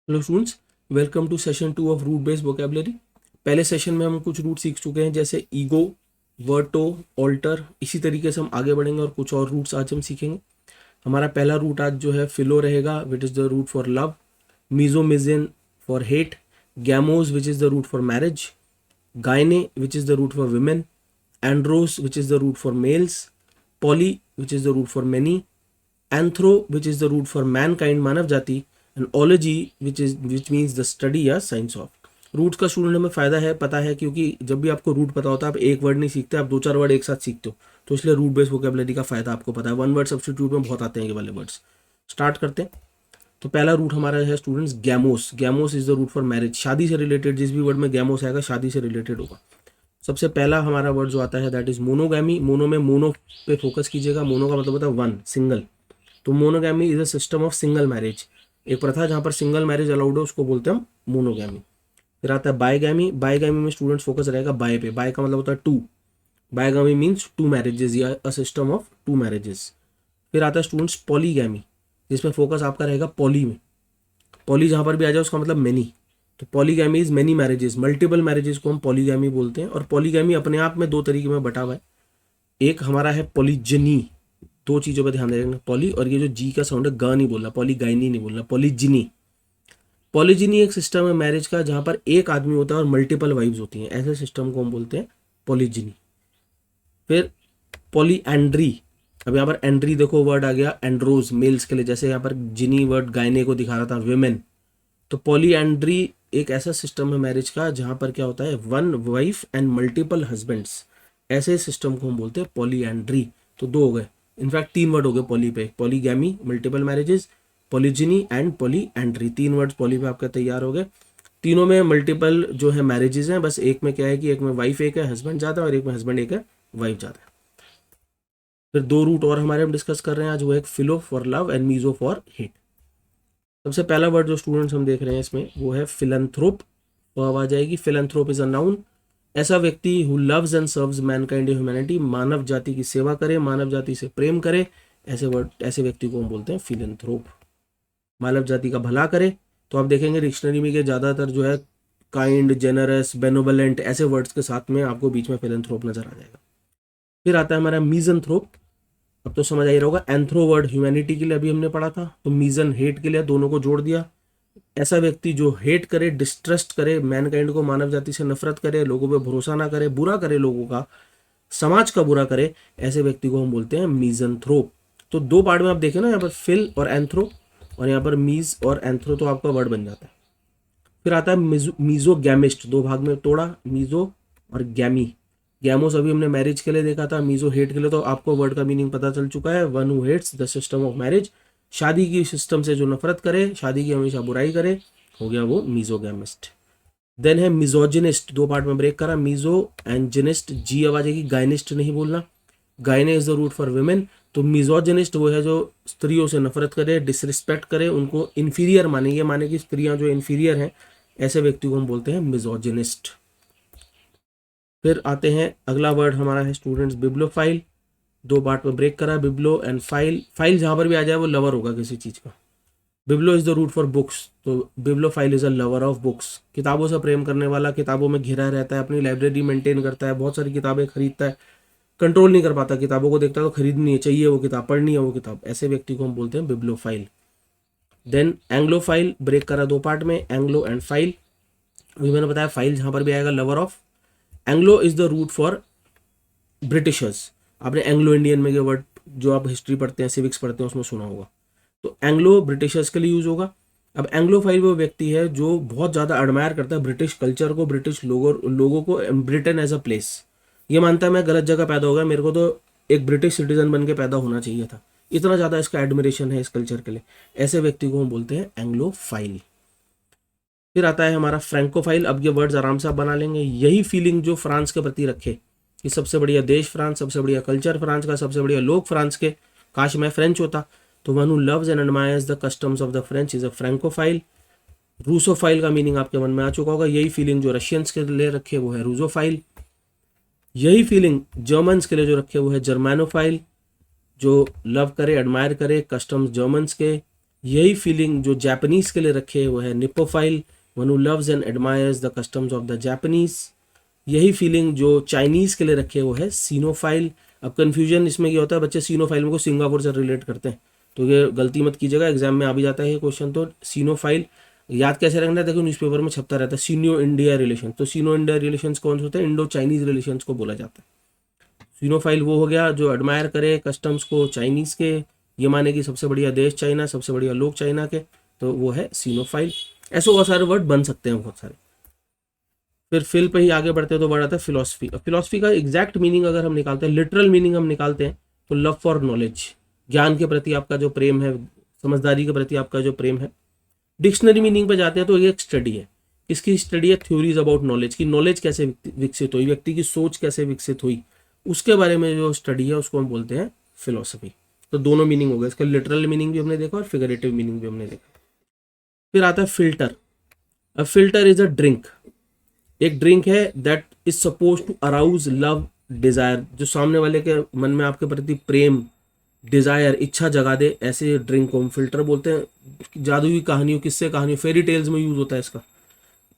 Hello students, welcome to session 2 of root based vocabulary. पहले session में हम कुछ रूट सीख चुके हैं, जैसे ईगो, वर्टो, ऑल्टर। इसी तरीके से हम आगे बढ़ेंगे और कुछ और रूट्स आज हम सीखेंगे। हमारा पहला रूट आज जो है फिलो रहेगा, which is the root for love. मीजोमिजन for hate. Gamos which is the root for marriage. Gyne which is the root for women. Andros which is the root for males. Poly which is the root for many. Anthro which is the root for mankind, मानव जाति। And ology which means the study या science of. Roots का student हमें फ़ायदा है, पता है, क्योंकि जब भी आपको रूट पता होता है आप एक वर्ड नहीं सीखते, आप दो चार वर्ड एक साथ सीखते हो। तो इसलिए रूट बेस्ड वोकेबलरी का फ़ायदा आपको पता है। वन वर्ड सब्स्टिट्यूट में बहुत आते हैं ये वाले वर्ड्स। स्टार्ट करते हैं। तो पहला रूट हमारा है students gamos. Gamos is the root for marriage. शादी से रिलेटेड जिस भी वर्ड में गैमोस आएगा शादी से रिलेटेड होगा। सबसे पहला हमारा वर्ड जो आता है दैट इज मोनोगैमी। मोनो में मोनो पे फोकस कीजिएगा। मोनो का मतलब होता है वन, सिंगल। तो monogamy is a system of single marriage. एक प्रथा जहाँ पर सिंगल मैरिज अलाउड है उसको बोलते हैं हम मोनोगैमी। फिर आता है बायगैमी। बायगैमी में स्टूडेंट्स फोकस रहेगा बाय पे। बाय का मतलब होता है two. Bigamy means two marriages या a system of two marriages. फिर आता है स्टूडेंट्स पॉलीगैमी, जिसमें फोकस आपका रहेगा पॉली में। पॉली जहाँ पर भी आ जाए उसका मतलब मेनी। तो polygamy is many marriages, multiple marriages को हम पॉलीगैमी बोलते हैं। और पॉलीगैमी अपने आप में दो तरीके में बटा हुआ है। एक हमारा है पॉलीजनी। दो चीज़ों पर ध्यान देना, पॉली और ये जो जी का साउंड है, ग नहीं बोलना, पॉलीगाइनी नहीं बोलना, पॉलीजिनी। पॉलीजिनी एक सिस्टम है मैरिज का जहाँ पर एक आदमी होता है और मल्टीपल वाइफ्स होती हैं, ऐसे सिस्टम को हम बोलते हैं पॉलीजिनी। फिर पॉलीएंड्री। अब यहाँ पर एंड्री देखो वर्ड आ गया एंड्रोज, मेल्स के लिए, जैसे यहाँ पर जिनी वर्ड गायने को दिखा रहा था, विमेन। तो पॉलीएंड्री एक ऐसा सिस्टम है मैरिज का जहाँ पर क्या होता है, one wife and multiple husbands. ऐसे सिस्टम को हम बोलते हैं पॉलीएंड्री। तो दो हो गए, इनफैक्ट तीन वर्ड हो गए पॉली पे। Polygamy, multiple marriages, पॉलीजिनी and polyandry. तीन वर्ड्स पॉली पे आपके तैयार हो गए। तीनों में मल्टीपल जो है मैरिजेस हैं, बस एक में क्या है कि एक में वाइफ एक है, हस्बैंड ज़्यादा, और एक में हस्बैंड एक है, वाइफ ज़्यादा है। फिर दो रूट और हमारे हम डिस्कस कर रहे हैं आज, वो एक philo for love and miso for hate. सबसे पहला वर्ड जो स्टूडेंट्स हम देख रहे हैं इसमें वो है फिलंथ्रोप। तो अब आ जाएगी फिलंथ्रोप इज अ नाउन। ऐसा व्यक्ति who loves and serves mankind humanity, मानव जाति की सेवा करे, मानव जाति से प्रेम करे, ऐसे वर्ड, ऐसे व्यक्ति को हम बोलते हैं फिलंथ्रोप। मानव जाति का भला करे। तो आप देखेंगे डिक्शनरी में कि ज़्यादातर जो है काइंड, जेनरस, बेनोवलेंट ऐसे वर्ड्स के साथ में आपको बीच में फिलंथ्रोप नजर आ जाएगा। फिर आता है हमारा मीजनथ्रोप। अब तो समझ आ ही रहा होगा, एंथ्रो वर्ड ह्यूमैनिटी के लिए अभी हमने पढ़ा था, तो मीजन हेट के लिए, दोनों को जोड़ दिया। ऐसा व्यक्ति जो हेट करे, डिस्ट्रस्ट करे मैनकाइंड को, मानव जाति से नफरत करे, लोगों पे भरोसा ना करे, बुरा करे लोगों का, समाज का बुरा करे, ऐसे व्यक्ति को हम बोलते हैं मीजनथ्रोप। तो दो पार्ट में आप देखें ना, यहाँ पर फिल और एंथ्रो, और यहाँ पर मीज और एंथ्रो, तो आपका वर्ड बन जाता है। फिर आता है मीजोगैमिस्ट, दो भाग में तोड़ा, मीजो और गैमी। गैमोस अभी हमने मैरिज के लिए देखा था, मीजो हेट के लिए, तो आपको वर्ड का मीनिंग पता चल चुका है, one who hates the system of marriage. शादी की सिस्टम से जो नफरत करे, शादी की हमेशा बुराई करे, हो गया वो मीजोगैमिस्ट। देन है मिजोजिनिस्ट, दो पार्ट में ब्रेक करा, मीजो एंड जिनिस्ट, जी आवाज आएगी, गायनिस्ट नहीं बोलना। Gyne is the root for women. तो मिजोजिनिस्ट वो है जो स्त्रियों से नफरत करे, डिसरिस्पेक्ट करे, उनको इन्फीरियर माने, ये माने कि स्त्रियां जो इन्फीरियर हैं, ऐसे व्यक्ति को हम बोलते हैं मिजोजिनिस्ट। फिर आते हैं, अगला वर्ड हमारा है स्टूडेंट्स बिब्लोफाइल। दो पार्ट में ब्रेक करा, बिब्लो एंड फाइल। फाइल जहां पर भी आ जाए वो लवर होगा किसी चीज का। Biblio is the root for books, तो bibliophile is a lover of books. किताबों से प्रेम करने वाला, किताबों में घिरा रहता है, अपनी लाइब्रेरी मेंटेन करता है, बहुत सारी किताबें खरीदता है, कंट्रोल नहीं कर पाता, किताबों को देखता है तो खरीदनी है, चाहिए वो किताब, पढ़नी है वो किताब, ऐसे व्यक्ति को हम बोलते हैं बिब्लोफाइल। देन एंग्लोफाइल, ब्रेक करा दो पार्ट में, एंग्लो एंड फाइल। अभी मैंने बताया फाइल जहां पर भी आएगा lover of. Anglo is the root for Britishers. आपने एंग्लो इंडियन में ये वर्ड जो आप हिस्ट्री पढ़ते हैं, सिविक्स पढ़ते हैं, उसमें सुना होगा। तो एंग्लो ब्रिटिशर्स के लिए यूज होगा। अब एंग्लोफाइल वो व्यक्ति है जो बहुत ज़्यादा एडमायर करता है ब्रिटिश कल्चर को, ब्रिटिश लोगों को, ब्रिटेन एज अ प्लेस। ये मानता है मैं गलत जगह पैदा हो गया, मेरे को तो एक ब्रिटिश सिटीजन बन के पैदा होना चाहिए था, इतना ज़्यादा इसका एडमिरेशन है इस कल्चर के लिए। ऐसे व्यक्ति को हम बोलते हैं एंग्लोफाइल। फिर आता है हमारा फ्रैंकोफाइल। अब ये वर्ड्स आराम से आप बना लेंगे। यही फीलिंग जो फ्रांस के प्रति रखे कि सबसे बढ़िया देश फ्रांस, सबसे बढ़िया कल्चर फ्रांस का, सबसे बढ़िया लोग फ्रांस के, काश मैं फ्रेंच होता। तो one who loves and admires the customs of the French is a Francophile. Russophile का मीनिंग आपके मन में आ चुका होगा। यही फीलिंग जो रशियंस के लिए रखे वो है रूसोफाइल। यही फीलिंग जर्मन्स के लिए जो रखे वो है जर्मैनोफाइल, जो लव करे, एडमायर करे कस्टम्स जर्मन्स के। यही फीलिंग जो जापानीज के लिए रखे है वो है Nippophile, one who loves and admires the customs of the Japanese. यही फीलिंग जो चाइनीज के लिए रखे है वो है सीनोफाइल। अब कंफ्यूजन इसमें क्या होता है, बच्चे सीनोफाइल को सिंगापुर से रिलेट करते हैं, तो ये गलती मत कीजिएगा, एग्जाम में आ भी जाता है ये क्वेश्चन। तो सीनोफाइल याद कैसे रखना है, देखो न्यूज़पेपर में छपता रहता है सीनो इंडिया रिलेशन, तो सीनो इंडिया रिलेशंस कौन से होते हैं, इंडो चाइनीज रिलेशंस को बोला जाता है। सीनोफाइल वो हो गया जो एडमायर करे कस्टम्स को चाइनीज के, ये माने कि सबसे बढ़िया देश चाइना, सबसे बढ़िया लोग चाइना के, तो वो है सीनोफाइल। ऐसे बहुत सारे वर्ड बन सकते हैं, बहुत सारे। फिर फिल पे ही आगे बढ़ते हैं तो वर्ड आता है फिलोसफी। फिलोसफी का एग्जैक्ट मीनिंग अगर हम निकालते हैं, लिटरल मीनिंग हम निकालते हैं, तो लव फॉर नॉलेज, ज्ञान के प्रति आपका जो प्रेम है, समझदारी के प्रति आपका जो प्रेम है। डिक्शनरी मीनिंग पे जाते हैं तो ये एक स्टडी है, किसकी स्टडी है, थ्योरीज अबाउट नॉलेज, की नॉलेज कैसे विकसित हुई, व्यक्ति की सोच कैसे विकसित हुई, उसके बारे में जो स्टडी है उसको हम बोलते हैं फिलोसफी। तो दोनों मीनिंग हो गए, इसका लिटरल मीनिंग भी हमने देखा और फिगरेटिव मीनिंग भी हमने देखा। फिर आता है philtre. A philtre is a drink, एक ड्रिंक है that is suppose to arouse love desire, जो सामने वाले के मन में आपके प्रति प्रेम, डिजायर, इच्छा जगा दे, ऐसे ड्रिंक को हम फिल्टर बोलते हैं। जादुई कहानियों, किस्से कहानियों, फेरी टेल्स में यूज होता है इसका,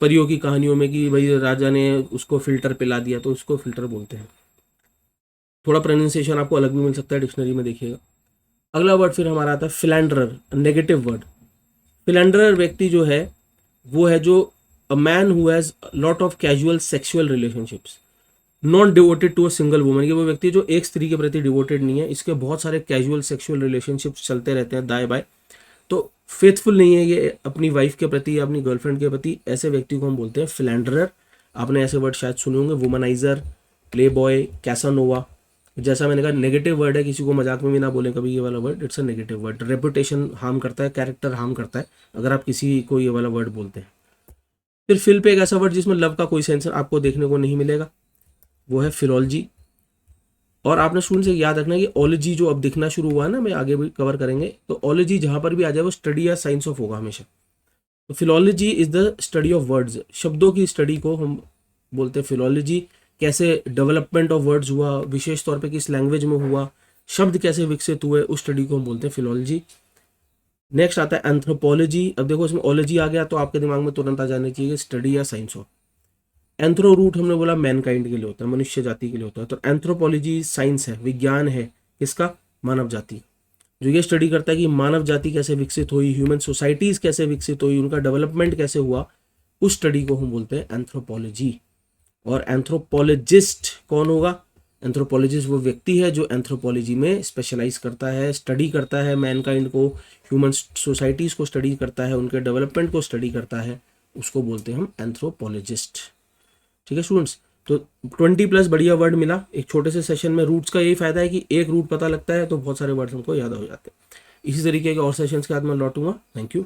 परियों की कहानियों में कि भाई राजा ने उसको फिल्टर पिला दिया, तो उसको फिल्टर बोलते हैं। थोड़ा प्रोनाउंसिएशन आपको अलग भी मिल सकता है, डिक्शनरी में देखिएगा। अगला वर्ड फिर हमारा आता है फिलैंडरर, नेगेटिव वर्ड। फिलैंडरर व्यक्ति जो है वो है जो a man who has lot of casual sexual relationships, not devoted to a single woman. ये वो व्यक्ति जो एक स्त्री के प्रति डिवोटेड नहीं है, इसके बहुत सारे कैजुअल सेक्सुअल रिलेशनशिप्स चलते रहते हैं दाएं बाएं, तो फेथफुल नहीं है ये अपनी वाइफ के प्रति या अपनी गर्लफ्रेंड के प्रति, ऐसे व्यक्ति को हम बोलते हैं फिलैंडरर। आपने ऐसे वर्ड शायद सुने होंगे, वुमनाइजर, प्ले बॉय, कैसानोवा। जैसा मैंने कहा नेगेटिव वर्ड है, किसी को मजाक में भी ना बोले कभी ये वाला word, it's a negative word. Reputation harm करता है, कैरेक्टर हार्म करता है अगर आप किसी को ये वाला वर्ड बोलते हैं। फिर फिल पे एक ऐसा वर्ड जिसमें लव का कोई सेंस आपको देखने को नहीं मिलेगा, वो है फिलोलॉजी। और आपने स्टूडेंट से याद रखना है कि ओलॉजी जो अब दिखना शुरू हुआ है ना, मैं आगे भी कवर करेंगे, तो ओलॉजी जहां पर भी आ जाए वो स्टडी या साइंस ऑफ होगा हमेशा। तो philology is the study of words, शब्दों की स्टडी को हम बोलते हैं फिलोलॉजी। कैसे डेवलपमेंट ऑफ वर्ड्स हुआ, विशेष तौर पे किस लैंग्वेज में हुआ, शब्द कैसे विकसित हुए, उस स्टडी को हम बोलते हैं फिलोलॉजी। नेक्स्ट आता है एंथ्रोपोलॉजी। अब देखो इसमें ओलॉजी आ गया तो आपके दिमाग में तुरंत आ जाना चाहिए स्टडी या साइंस ऑफ। एंथ्रो रूट हमने बोला मैनकाइंड के लिए होता है, मनुष्य जाति के लिए होता है, तो एंथ्रोपोलॉजी साइंस है, विज्ञान है, किसका, मानव जाति, जो ये स्टडी करता है कि मानव जाति कैसे विकसित हुई, ह्यूमन सोसाइटीज कैसे विकसित हुई, उनका डेवलपमेंट कैसे हुआ, उस स्टडी को हम बोलते हैं एंथ्रोपोलॉजी। और एंथ्रोपोलॉजिस्ट कौन होगा, एंथ्रोपोलॉजिस्ट वो व्यक्ति है जो एंथ्रोपोलॉजी में स्पेशलाइज करता है, स्टडी करता है मैनकाइंड को, ह्यूमन सोसाइटीज को स्टडी करता है, उनके डेवलपमेंट को स्टडी करता है, उसको बोलते हैं हम एंथ्रोपोलॉजिस्ट। ठीक है स्टूडेंट्स, तो 20+ बढ़िया वर्ड मिला एक छोटे से सेशन में। रूट्स का यही फायदा है कि एक रूट पता लगता है तो बहुत सारे वर्ड्स हमको याद हो जाते हैं। इसी तरीके के और सेशंस के बाद मैं लौटूंगा। Thank you.